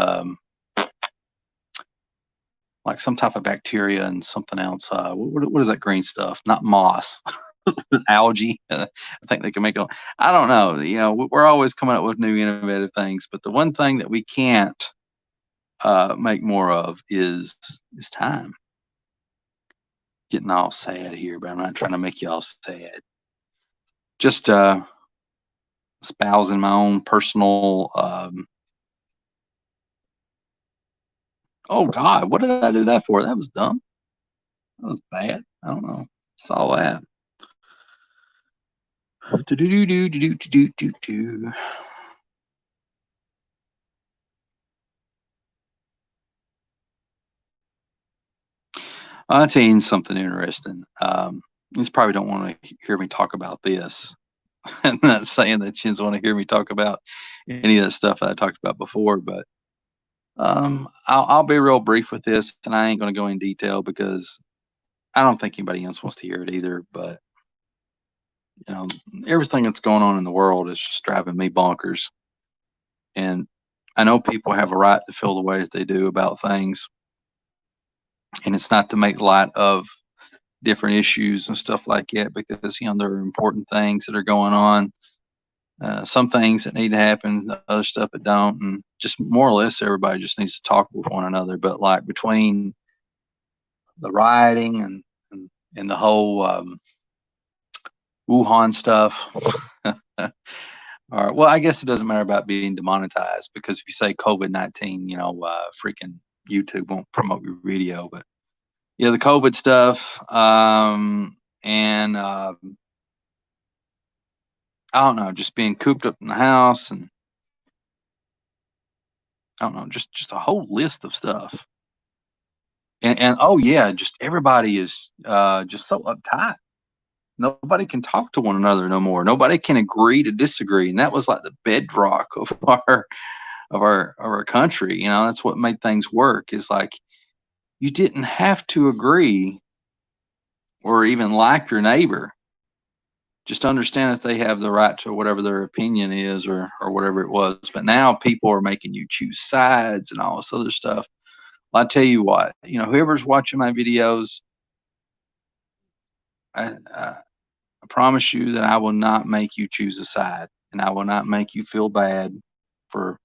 like some type of bacteria and something else. What is that green stuff? Not moss, algae. I think they can make it. I don't know. We're always coming up with new innovative things, but the one thing that we can't make more of is time. Getting all sad here, but I'm not trying to make you all sad. Just espousing my own personal. Oh God, what did I do that for? That was dumb. That was bad. I don't know. Saw that. Do do do do do do do do. I'll tell you something interesting. You probably don't want to hear me talk about this. I'm not saying that you want to hear me talk about any of the stuff that I talked about before, but I'll be real brief with this, and I ain't going to go in detail because I don't think anybody else wants to hear it either. But everything that's going on in the world is just driving me bonkers, and I know people have a right to feel the way that they do about things, and it's not to make light of different issues and stuff like that, because there are important things that are going on. Some things that need to happen, other stuff that don't, and just more or less everybody just needs to talk with one another. But like between the rioting and the whole Wuhan stuff, well, I guess it doesn't matter about being demonetized, because if you say COVID-19, freaking YouTube won't promote your video. But the COVID stuff, and I don't know, just being cooped up in the house, and I don't know, just a whole list of stuff. And oh yeah, just everybody is just so uptight. Nobody can talk to one another no more. Nobody can agree to disagree, and that was like the bedrock of our country. That's what made things work. Is like you didn't have to agree or even like your neighbor. Just understand that they have the right to whatever their opinion is, or whatever it was. But now people are making you choose sides and all this other stuff. Well, I tell you what, whoever's watching my videos, I promise you that I will not make you choose a side, and I will not make you feel bad for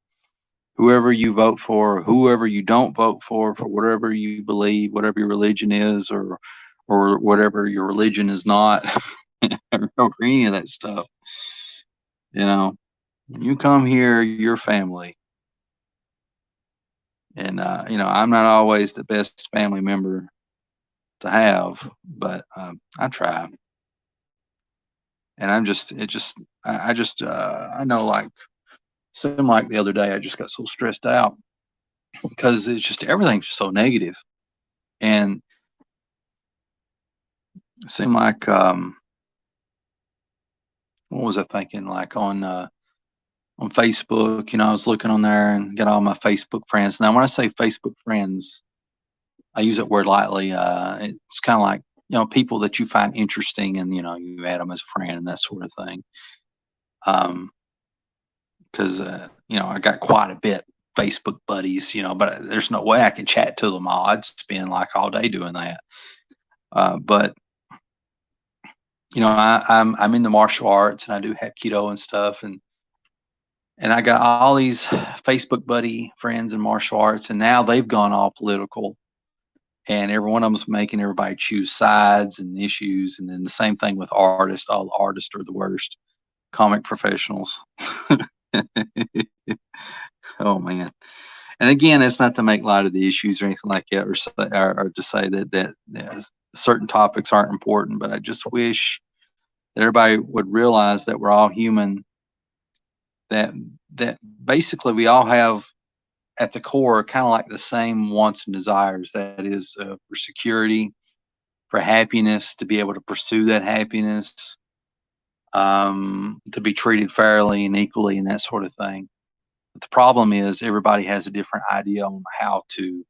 whoever you vote for, or whoever you don't vote for whatever you believe, whatever your religion is, or whatever your religion is not, or any of that stuff. When you come here, you're family. And I'm not always the best family member to have, but I try. And I know, like, seemed like the other day I just got so stressed out because it's just everything's just so negative. And it seemed like what was I thinking? Like on Facebook, I was looking on there and got all my Facebook friends. Now, when I say Facebook friends, I use that word lightly. It's kind of like, people that you find interesting, and, you add them as a friend and that sort of thing. Because, I got quite a bit Facebook buddies, but there's no way I can chat to them all. I'd spend like all day doing that. But, I'm in the martial arts, and I do Hapkido and stuff. And I got all these Facebook buddy friends in martial arts, and now they've gone all political. and every one of them's making everybody choose sides and issues. And then the same thing with artists. All artists are the worst. Comic professionals. Oh man. And again, it's not to make light of the issues or anything like that, or to say that certain topics aren't important. But I just wish that everybody would realize that we're all human. That basically we all have at the core kind of like the same wants and desires. That is for security, for happiness, to be able to pursue that happiness, to be treated fairly and equally, and that sort of thing. But the problem is everybody has a different idea on how to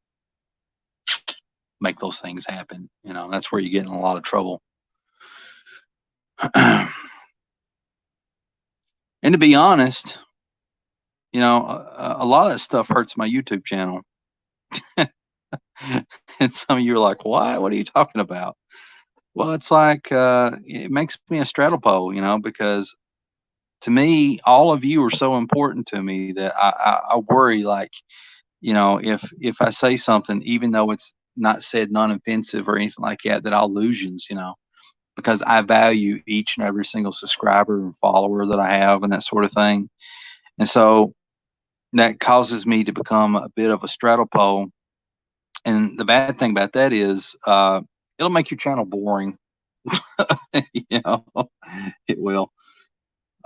make those things happen. That's where you get in a lot of trouble. And to be honest, a lot of that stuff hurts my YouTube channel. And some of you are like, "What? What are you talking about?" Well, it's like it makes me a straddle pole, because to me, all of you are so important to me that I worry, like, if I say something, even though it's not said non-offensive or anything like that, that I'll lose you, because I value each and every single subscriber and follower that I have and that sort of thing. And so that causes me to become a bit of a straddle pole. And the bad thing about that is it'll make your channel boring. It will.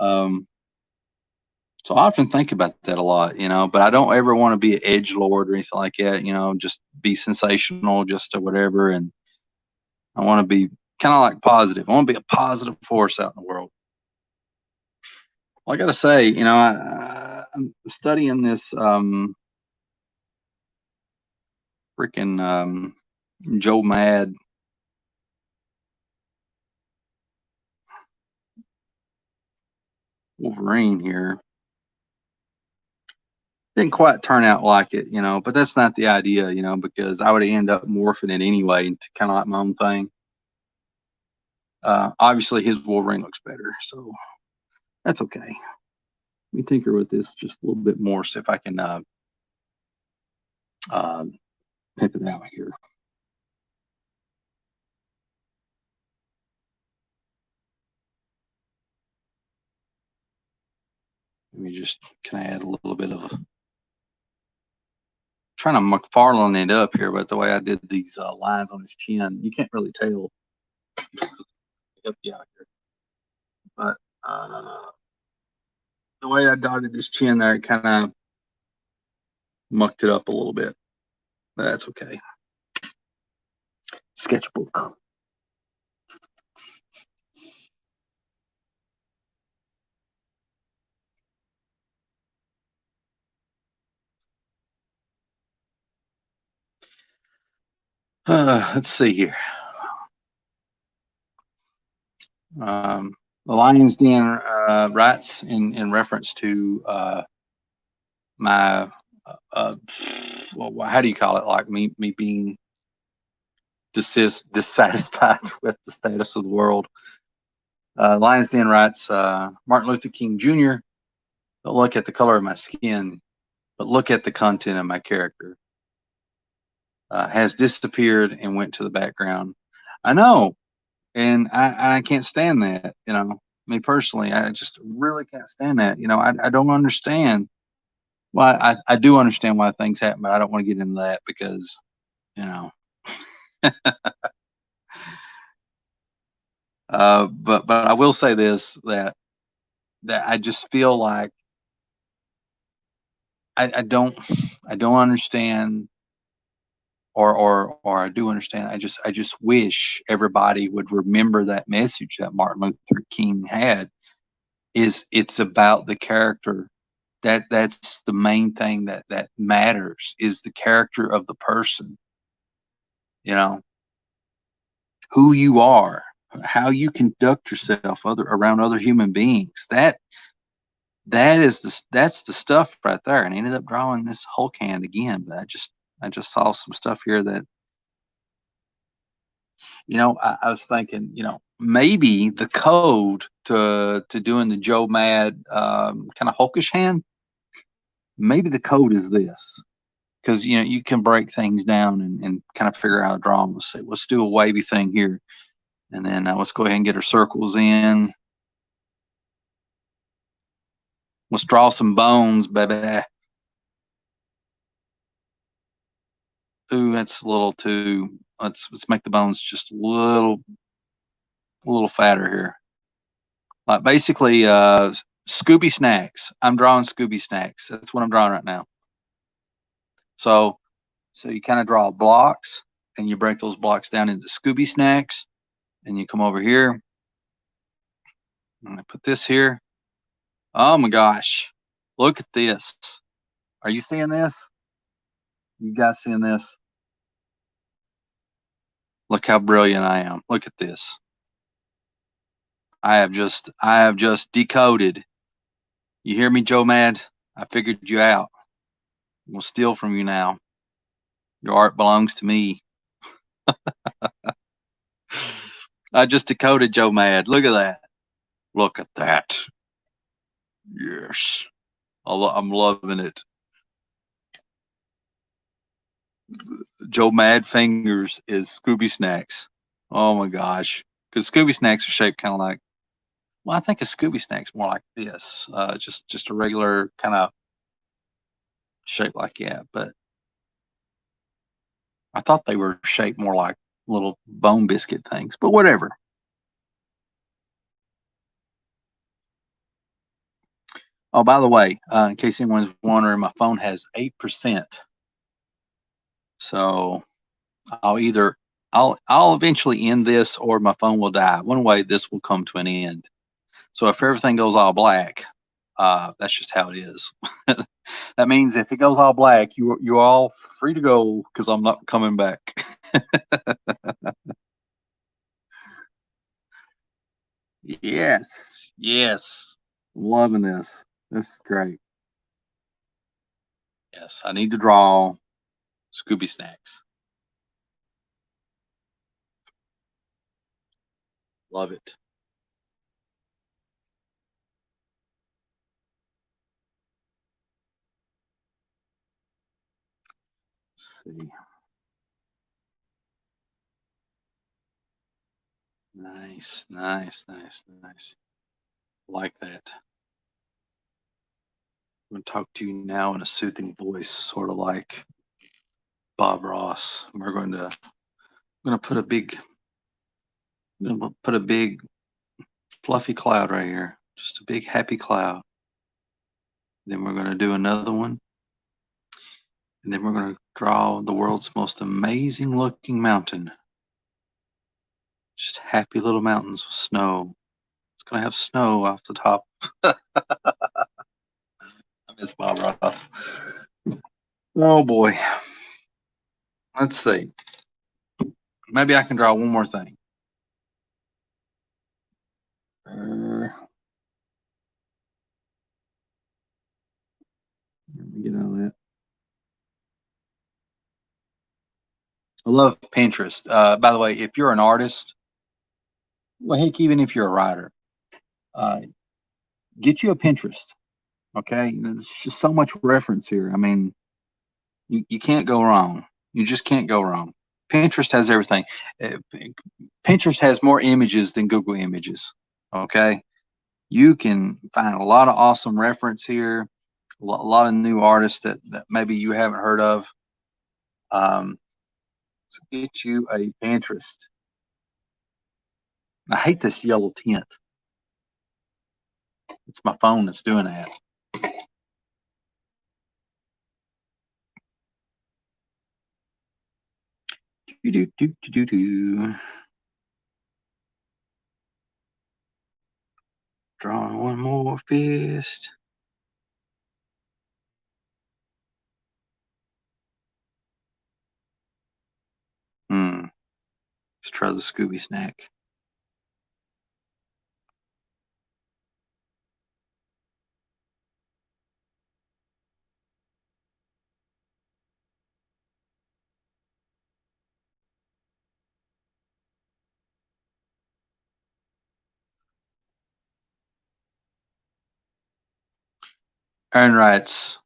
So I often think about that a lot, but I don't ever want to be an edgelord or anything like that, just be sensational, just or whatever. And I want to be kind of like positive. I want to be a positive force out in the world. Well, I got to say, I'm studying this freaking Joe Mad Wolverine here. Didn't quite turn out like it, but that's not the idea, because I would end up morphing it anyway into kind of like my own thing. Obviously, his Wolverine looks better, so that's okay. Let me tinker with this just a little bit more, see if I can pimp it out here. Let me just kind of add a little bit of trying to McFarlane it up here, but the way I did these lines on his chin, you can't really tell. Help you out here. But the way I dotted this chin there, it kind of mucked it up a little bit. That's okay. Sketchbook. Let's see here. The Lion's Den writes in reference to my well, how do you call it? Like me being dissatisfied with the status of the world. Lion's Den writes, Martin Luther King Jr. Don't look at the color of my skin, but look at the content of my character. Has disappeared and went to the background. I know, and I can't stand that. Me personally, I just really can't stand that. I don't understand why. I do understand why things happen, but I don't want to get into that because, but I will say this, that I just feel like I don't understand, or I do understand. I just wish everybody would remember that message that Martin Luther King had. It's about the character. That's the main thing that matters, is the character of the person. Who you are, how you conduct yourself around other human beings. That's the stuff right there. And I ended up drawing this Hulk hand again, but I just saw some stuff here that, I was thinking, maybe the code to doing the Joe Mad kind of Hulkish hand, maybe the code is this. because you can break things down and kind of figure out how to draw them. Let's do a wavy thing here, and then let's go ahead and get our circles in. Let's draw some bones, baby. Ooh, that's a little too. Let's make the bones just a little fatter here. Like basically, Scooby Snacks. I'm drawing Scooby Snacks. That's what I'm drawing right now. So you kind of draw blocks, and you break those blocks down into Scooby Snacks, and you come over here. I'm gonna put this here. Oh my gosh, look at this. Are you seeing this? You guys seeing this? Look how brilliant I am. Look at this. I have just decoded. You hear me, Joe Mad? I figured you out. We'll steal from you now. Your art belongs to me. I just decoded Joe Mad. Look at that. Look at that. Yes. I'm loving it. Joe Mad Fingers is Scooby Snacks. Oh my gosh. Because Scooby Snacks are shaped kind of like, well, I think a Scooby Snack's more like this. Just a regular kind of shape like that. But I thought they were shaped more like little bone biscuit things, but whatever. Oh, by the way, in case anyone's wondering, my phone has 8%. So I'll eventually end this, or my phone will die. One way this will come to an end. So if everything goes all black, that's just how it is. That means if it goes all black, you're all free to go because I'm not coming back. Yes, yes, loving this. This is great. Yes, I need to draw Scooby Snacks. Love it. Let's see. Nice, nice, nice, nice. Like that. I'm going to talk to you now in a soothing voice, sort of like Bob Ross. I'm going to put a big fluffy cloud right here. Just a big happy cloud. Then we're going to do another one. And then we're going to draw the world's most amazing looking mountain. Just happy little mountains with snow. It's going to have snow off the top. I miss Bob Ross. Oh boy. Let's see. Maybe I can draw one more thing. Let me get out of that. I love Pinterest. By the way, if you're an artist, well, heck, even if you're a writer, uh, get you a Pinterest. Okay, there's just so much reference here. I mean, you can't go wrong. You just can't go wrong. Pinterest has everything. Uh, Pinterest has more images than Google Images. Okay, you can find a lot of awesome reference here. A lot of new artists that maybe you haven't heard of. So get you a Pinterest. I hate this yellow tint. It's my phone that's doing that. Do, do, do, do, do. Drawing one more fist. Let's try the Scooby Snack. Aaron writes,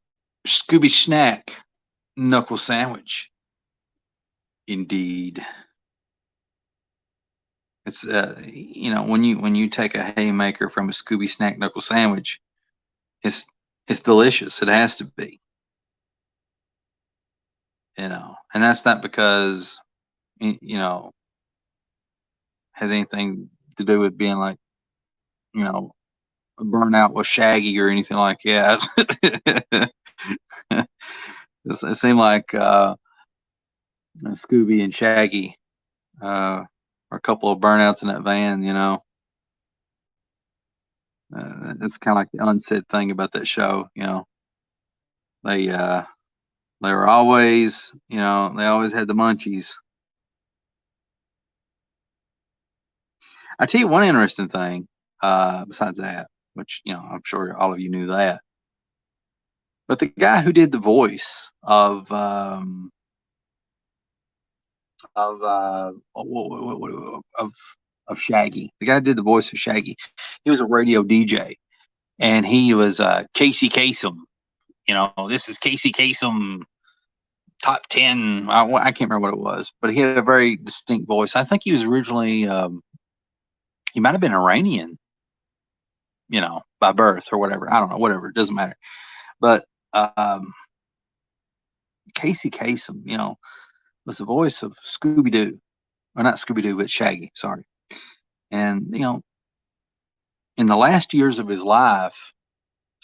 Scooby Snack. knuckle sandwich. Indeed. It's when you take a haymaker from a Scooby Snack knuckle sandwich, it's delicious. It has to be. And that's not because has anything to do with being like you know burnout with Shaggy or anything like that. It seemed like Scooby and Shaggy are a couple of burnouts in that van. That's kind of like the unsaid thing about that show. They were always they always had the munchies. I tell you one interesting thing besides that, which I'm sure all of you knew that, but the guy who did the voice of Shaggy, the guy who did the voice of Shaggy, he was a radio DJ, and he was Casey Kasem. This is Casey Kasem top 10. I can't remember what it was, but he had a very distinct voice. I think he was originally he might have been Iranian, by birth or whatever. I don't know, whatever, it doesn't matter. But Casey Kasem, was the voice of Scooby-Doo. Well, not Scooby-Doo, but Shaggy, sorry. And, in the last years of his life,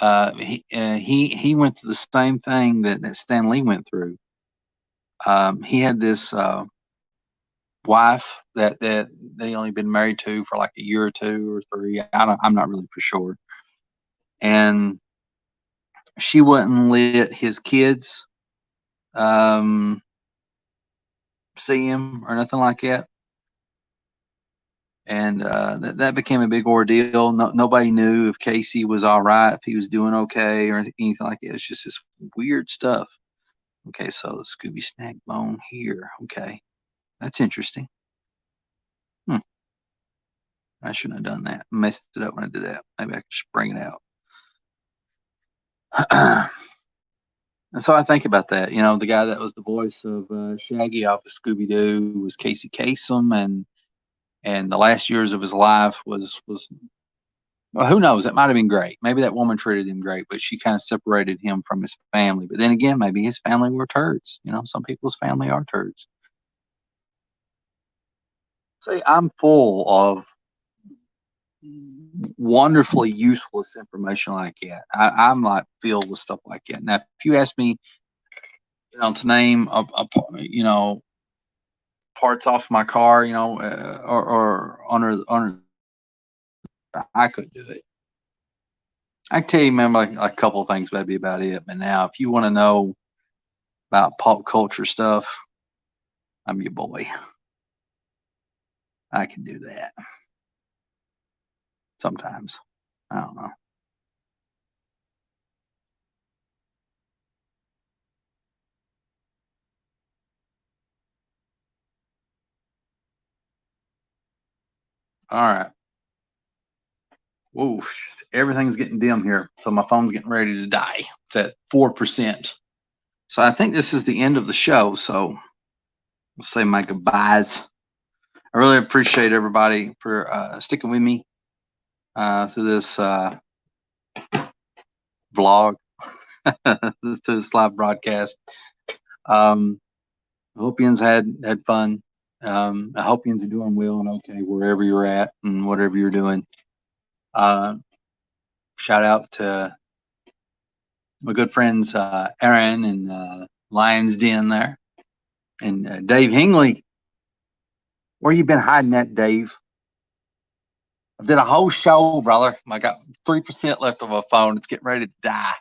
he went through the same thing that Stan Lee went through. He had this wife that they only been married to for like a year or two or three. I'm not really for sure. And she wouldn't let his kids see him or nothing like that. And that became a big ordeal. Nobody knew if Casey was all right, if he was doing okay or anything like that. It's just this weird stuff. Okay, so the Scooby Snack bone here. Okay, that's interesting. I shouldn't have done that. Messed it up when I did that. Maybe I could just bring it out. And so I think about that. The guy that was the voice of Shaggy off of Scooby-Doo was Casey Kasem, and the last years of his life was well, who knows? That might have been great. Maybe that woman treated him great, but she kind of separated him from his family. But then again, maybe his family were turds. Some people's family are turds. See, I'm full of wonderfully useless information like that. I'm like filled with stuff like that. Now, if you ask me, to name parts off my car, or on, I could do it. I can tell you, remember, like a couple of things, maybe about it. But now, if you want to know about pop culture stuff, I'm your boy. I can do that. Sometimes. I don't know. All right. Whoa, everything's getting dim here. So my phone's getting ready to die. It's at 4%. So I think this is the end of the show. So we'll say my goodbyes. I really appreciate everybody for sticking with me through this vlog, to this live broadcast. I hope you had fun. I hope you're doing well and okay wherever you're at and whatever you're doing. Shout out to my good friends Aaron and Lions Den there, and Dave Hingley. Where you been hiding that, Dave? I did a whole show, brother. I got 3% left on my phone. It's getting ready to die.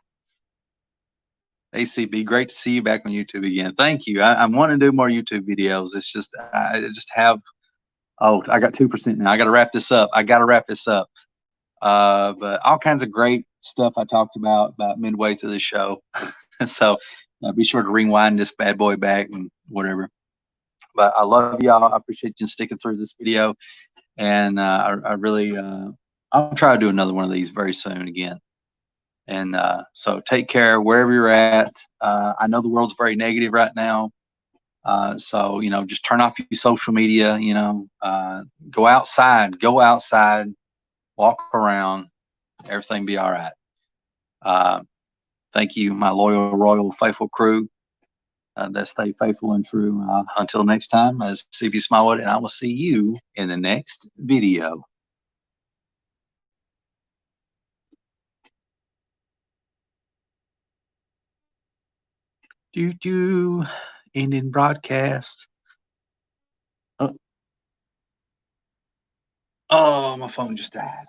ACB, great to see you back on YouTube again. Thank you. I want to do more YouTube videos. It's just I just have. Oh, I got 2% now. I got to wrap this up. But all kinds of great stuff I talked about midway through the show. So be sure to rewind this bad boy back and whatever. But I love y'all. I appreciate you sticking through this video. And I really, I'll try to do another one of these very soon again. And so take care wherever you're at. I know the world's very negative right now. So, just turn off your social media, go outside, walk around, everything be all right. Thank you, my loyal, royal, faithful crew that stay faithful and true. Until next time, as CB Smallwood, and I will see you in the next video. Ending broadcast. Oh, my phone just died.